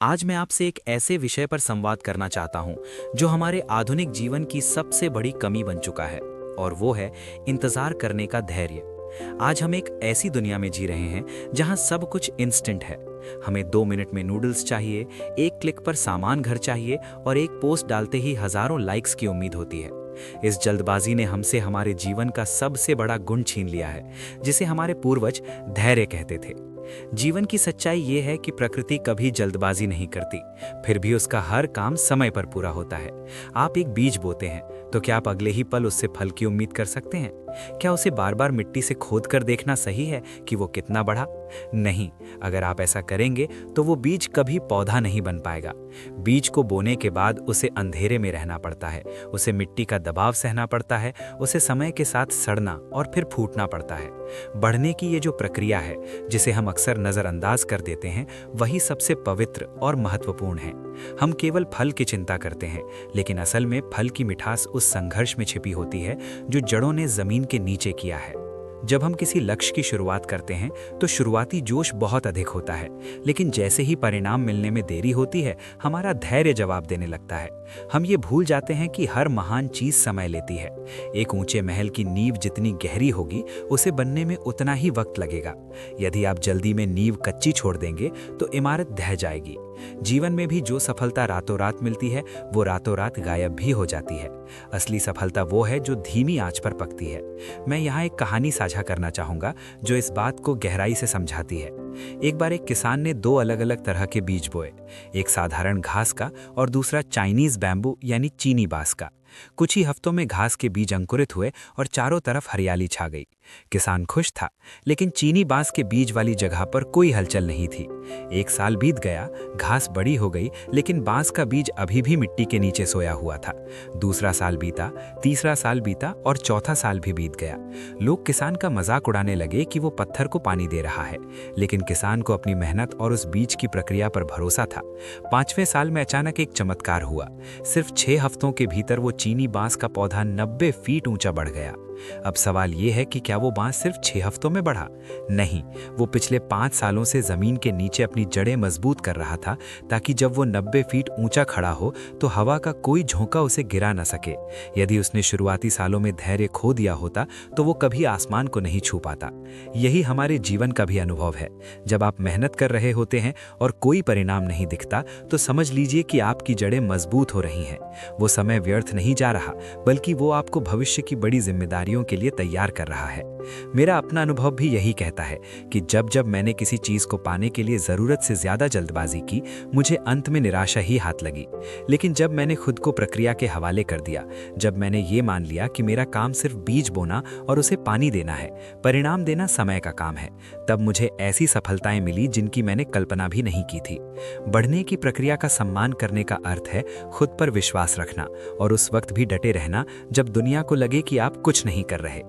आज मैं आपसे एक ऐसे विषय पर संवाद करना चाहता हूं जो हमारे आधुनिक जीवन की सबसे बड़ी कमी बन चुका है, और वो है इंतजार करने का धैर्य। आज हम एक ऐसी दुनिया में जी रहे हैं जहां सब कुछ इंस्टेंट है। हमें 2 मिनट में नूडल्स चाहिए, एक क्लिक पर सामान घर चाहिए और एक पोस्ट डालते ही हजारों लाइक्स की उम्मीद होती है। इस जल्दबाजी ने हमसे हमारे जीवन का सबसे बड़ा गुण छीन लिया है, जिसे हमारे पूर्वज धैर्य कहते थे। जीवन की सच्चाई ये है कि प्रकृति कभी जल्दबाजी नहीं करती, फिर भी उसका हर काम समय पर पूरा होता है। आप एक बीज बोते हैं तो क्या आप अगले ही पल उससे फल की उम्मीद कर सकते हैं? क्या उसे बार बार मिट्टी से खोद कर देखना सही है कि वो कितना बढ़ा? नहीं। अगर आप ऐसा करेंगे तो वो बीज कभी पौधा नहीं बन पाएगा। बीज को बोने के बाद उसे अंधेरे में रहना पड़ता है, उसे मिट्टी का दबाव सहना पड़ता है, उसे समय के साथ सड़ना और फिर फूटना पड़ता है। बढ़ने की ये जो प्रक्रिया है, जिसे हम अक्सर नजरअंदाज कर देते हैं, वही सबसे पवित्र और महत्वपूर्ण है। हम केवल फल की चिंता करते हैं, लेकिन असल में फल की मिठास उस संघर्ष में छिपी होती है जो जड़ों ने जमीन के नीचे किया है। जब हम किसी लक्ष्य की शुरुआत करते हैं तो शुरुआती जोश बहुत अधिक होता है, लेकिन जैसे ही परिणाम मिलने में देरी होती है, हमारा धैर्य जवाब देने लगता है। हम ये भूल जाते हैं कि हर महान चीज समय लेती है। एक ऊंचे महल की नींव जितनी गहरी होगी, उसे बनने में उतना ही वक्त लगेगा। यदि आप जल्दी में नींव कच्ची छोड़ देंगे तो इमारत ढह जाएगी। जीवन में भी जो सफलता रातों रात मिलती है, वो रातों रात गायब भी हो जाती है। असली सफलता वो है जो धीमी आंच पर पकती है। मैं यहाँ एक कहानी साझा करना चाहूंगा जो इस बात को गहराई से समझाती है। एक बार एक किसान ने 2 अलग अलग तरह के बीज बोए, एक साधारण घास का और दूसरा चाइनीज बैम्बू यानी चीनी बांस का। कुछ ही हफ्तों में घास के बीज अंकुरित हुए और चारों तरफ हरियाली छा गई। किसान खुश था, लेकिन चीनी बांस के बीज वाली जगह पर कोई हलचल नहीं थी। 1 साल बीत गया, घास बड़ी हो गई, लेकिन बांस का बीज अभी भी मिट्टी के नीचे सोया हुआ था। दूसरा साल बीता, तीसरा साल बीता और चौथा साल भी बीत गया। लोग किसान का मजाक उड़ाने लगे कि वो पत्थर को पानी दे रहा है, लेकिन किसान को अपनी मेहनत और उस बीज की प्रक्रिया पर भरोसा था। 5वें साल में अचानक एक चमत्कार हुआ। सिर्फ 6 हफ्तों के भीतर वो चीनी बांस का पौधा 90 फीट ऊंचा बढ़ गया। अब सवाल यह है कि क्या वो बांस सिर्फ 6 हफ्तों में बढ़ा? नहीं, वो पिछले 5 सालों से जमीन के नीचे अपनी जड़ें मजबूत कर रहा था, ताकि जब वो 90 फीट ऊंचा खड़ा हो तो हवा का कोई झोंका उसे गिरा न सके। यदि उसने शुरुआती सालों में धैर्य खो दिया होता तो वो कभी आसमान को नहीं छू पाता। यही हमारे जीवन का भी अनुभव है। जब आप मेहनत कर रहे होते हैं और कोई परिणाम नहीं दिखता, तो समझ लीजिए कि आपकी जड़ें मजबूत हो रही हैं। वो समय व्यर्थ नहीं जा रहा, बल्कि वो आपको भविष्य की बड़ी जिम्मेदारियों के लिए तैयार कर रहा है। मेरा अपना अनुभव भी यही कहता है कि जब जब मैंने किसी चीज को पाने के लिए जरूरत से ज्यादा जल्दबाजी की, मुझे अंत में निराशा ही हाथ लगी। लेकिन जब मैंने खुद को प्रक्रिया के हवाले कर दिया, जब मैंने ये मान लिया कि मेरा काम सिर्फ बीज बोना और उसे पानी देना है, परिणाम देना समय का काम है, तब मुझे ऐसी सफलताएं मिली जिनकी मैंने कल्पना भी नहीं की थी। बढ़ने की प्रक्रिया का सम्मान करने का अर्थ है खुद पर विश्वास रखना और उस वक्त भी डटे रहना जब दुनिया को लगे कि आप कुछ नहीं कर रहे।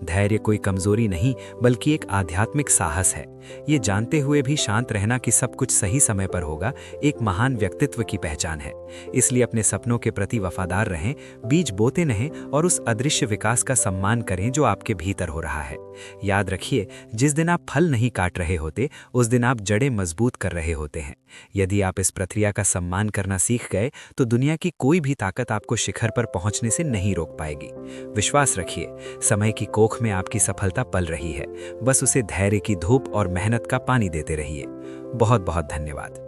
धैर्य कोई कमजोरी नहीं, बल्कि एक आध्यात्मिक साहस है। ये जानते हुए भी शांत रहना कि सब कुछ सही समय पर होगा, एक महान व्यक्तित्व की पहचान है। इसलिए अपने सपनों के प्रति वफादार रहें, बीज बोते रहें और उस अदृश्य विकास का सम्मान करें जो आपके भीतर हो रहा है। याद रखिए, जिस दिन आप फल नहीं काट रहे होते, उस दिन आप जड़ें मजबूत कर रहे होते हैं। यदि आप इस प्रक्रिया का सम्मान करना सीख गए, तो दुनिया की कोई भी ताकत आपको शिखर पर पहुंचने से नहीं रोक पाएगी। विश्वास रखिए, समय की कोख में आपकी सफलता पल रही है। बस उसे धैर्य की धूप और मेहनत का पानी देते रहिए। बहुत बहुत धन्यवाद।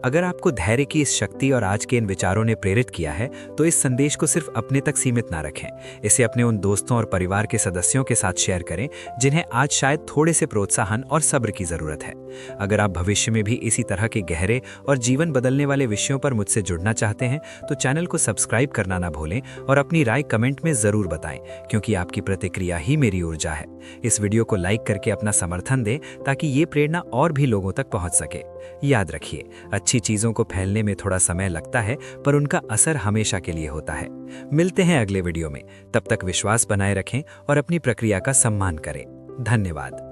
अगर आपको धैर्य की इस शक्ति और आज के इन विचारों ने प्रेरित किया है, तो इस संदेश को सिर्फ अपने तक सीमित ना रखें। इसे अपने उन दोस्तों और परिवार के सदस्यों के साथ शेयर करें जिन्हें आज शायद थोड़े से प्रोत्साहन और सब्र की जरूरत है। अगर आप भविष्य में भी इसी तरह के गहरे और जीवन बदलने वाले विषयों पर मुझसे जुड़ना चाहते हैं, तो चैनल को सब्सक्राइब करना ना भूलें और अपनी राय कमेंट में जरूर बताएं, क्योंकि आपकी प्रतिक्रिया ही मेरी ऊर्जा है। इस वीडियो को लाइक करके अपना समर्थन दें ताकि ये प्रेरणा और भी लोगों तक पहुंच सके। याद रखिए, अच्छी चीजों को फैलने में थोड़ा समय लगता है, पर उनका असर हमेशा के लिए होता है। मिलते हैं अगले वीडियो में। तब तक विश्वास बनाए रखें और अपनी प्रक्रिया का सम्मान करें। धन्यवाद।